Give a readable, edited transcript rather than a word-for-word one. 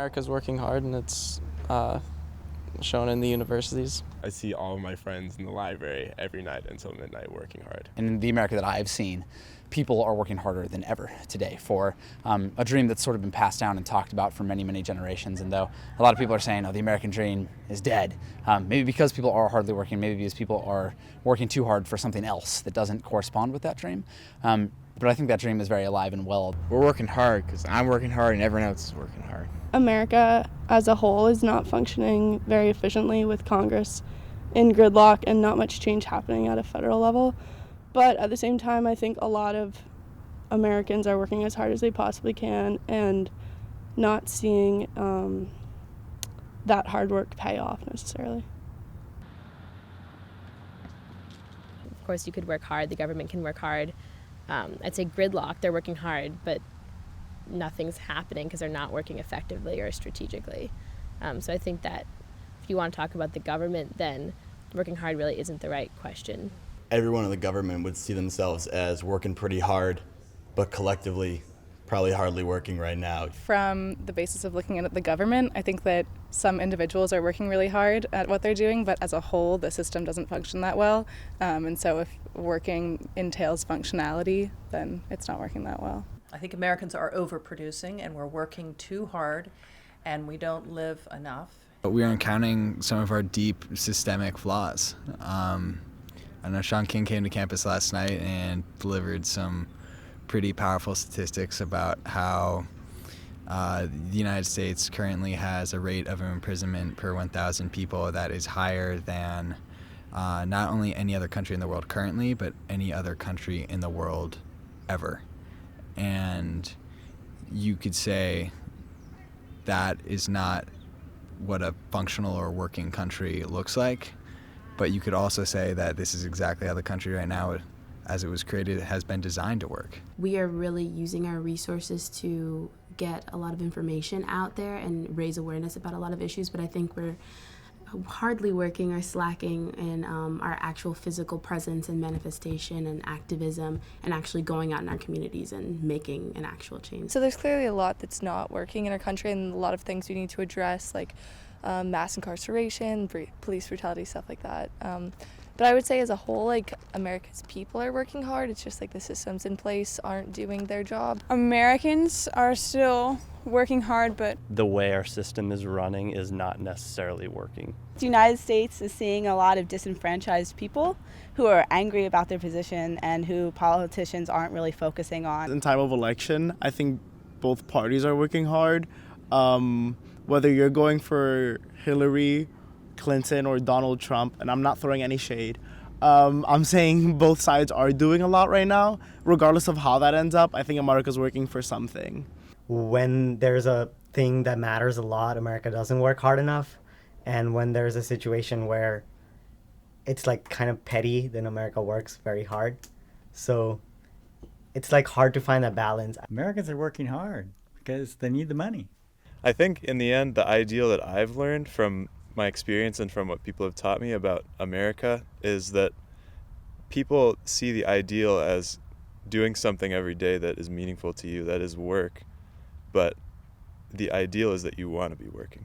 America's working hard, and it's shown in the universities. I see all of my friends in the library every night until midnight working hard. And in the America that I've seen, people are working harder than ever today for a dream that's sort of been passed down and talked about for many, many generations. And though a lot of people are saying, oh, the American dream is dead, maybe because people are hardly working, maybe because people are working too hard for something else that doesn't correspond with that dream. But I think that dream is very alive and well. We're working hard because I'm working hard and everyone else is working hard. America as a whole is not functioning very efficiently with Congress in gridlock and not much change happening at a federal level. But at the same time, I think a lot of Americans are working as hard as they possibly can and not seeing that hard work pay off necessarily. Of course, you could work hard. The government can work hard. I'd say gridlock, they're working hard, but nothing's happening because they're not working effectively or strategically. So I think that if you want to talk about the government, then working hard really isn't the right question. Everyone in the government would see themselves as working pretty hard, but collectively probably hardly working right now. From the basis of looking at the government, I think that some individuals are working really hard at what they're doing, but as a whole, the system doesn't function that well. And so if working entails functionality, then it's not working that well. I think Americans are overproducing and we're working too hard and we don't live enough. But we are encountering some of our deep systemic flaws. I know Sean King came to campus last night and delivered some pretty powerful statistics about how the United States currently has a rate of imprisonment per 1,000 people that is higher than not only any other country in the world currently, but any other country in the world ever. And you could say that is not what a functional or working country looks like, but you could also say that this is exactly how the country right now, as it was created, has been designed to work. We are really using our resources to get a lot of information out there and raise awareness about a lot of issues, but I think we're hardly working or slacking in our actual physical presence and manifestation and activism and actually going out in our communities and making an actual change. So there's clearly a lot that's not working in our country and a lot of things we need to address, like mass incarceration, police brutality, stuff like that. But I would say as a whole, like, America's people are working hard. It's just like the systems in place aren't doing their job. Americans are still working hard, but the way our system is running is not necessarily working. The United States is seeing a lot of disenfranchised people who are angry about their position and who politicians aren't really focusing on. In time of election, I think both parties are working hard. Whether you're going for Hillary Clinton or Donald Trump, and I'm not throwing any shade. I'm saying both sides are doing a lot right now. Regardless of how that ends up, I think America's working for something. When there's a thing that matters a lot, America doesn't work hard enough. And when there's a situation where it's like kind of petty, then America works very hard. So it's like hard to find that balance. Americans are working hard because they need the money. I think in the end, the ideal that I've learned from my experience and from what people have taught me about America is that people see the ideal as doing something every day that is meaningful to you, that is work, but the ideal is that you want to be working.